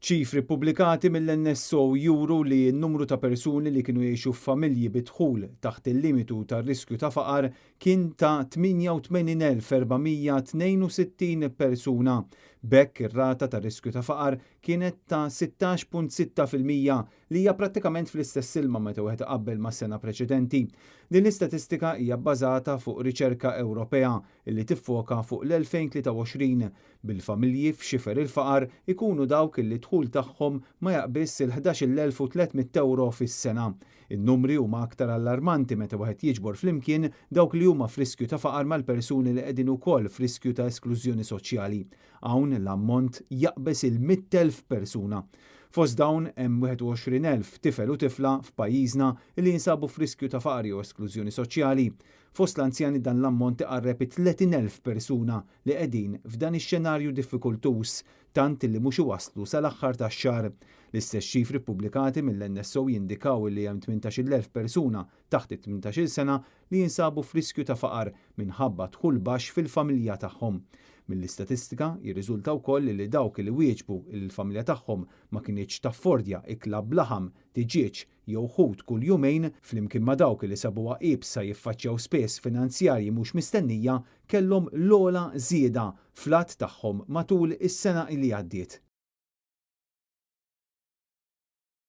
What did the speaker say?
ċifri pubblikati mill-NSO juru li n-numru ta' persuni li kienu jgħixu f'familji bidħul taħt il-limitu tar riskju ta' faqar kien ta' 88,462 persuna. Bekk ir-rata ta' riskju ta' faqar kienet ta' 16.6% li hija prattikament fl-istess ilma meta wieħed qabbel mas-sena preċedenti. Din l-istatistika hija bbażata fuq riċerka Ewropea li tiffoka fuq l-2023 bil-familji f'xifer il-faqar ikunu dawk li dħul tagħhom ma jaqbiss il-11,300 € fis-sena. In-numri huma aktar allarmanti meta wieħed jiġbor flimkien dawk li huma f'riskju ta' faqar mal-persuni li qegħdin ukoll f'riskju ta' esklużjoni soċjali. Hawn l-ammont jaqbes il-100,000 persuna. Fost dawn hemm 21,000 tifel u tifla f'pajjiżna li jinsabu f'riskju ta' faqar jew esklużjoni soċjali. Fost l-anzjani dan l-ammont iqarreb 30,000 persuna li qegħdin f'dan ix-xenarju diffikultuż tant li mhux iwasslu sal-aħħar tax-xahar. L-istess ċifri pubblikati mill-NSO jindikaw li hemm 18,000 persuna taħt it-18 sena li jinsabu f'riskju ta' faqar minħabba dħul baxx fil-familja tagħhom. Mill-istatistika jirriżulta wkoll li dawk li wieġbu il-familja tagħhom ma kinitx taffordja ikla blaħam, tiġieġ jew ħut kull jumejn flimkien ma' dawk li sabuha qiebsa jiffaċċjaw spess finanzjarji mhux mistennija kellhom l-ogħla żieda fl-att tagħhom matul is-sena li għaddiet.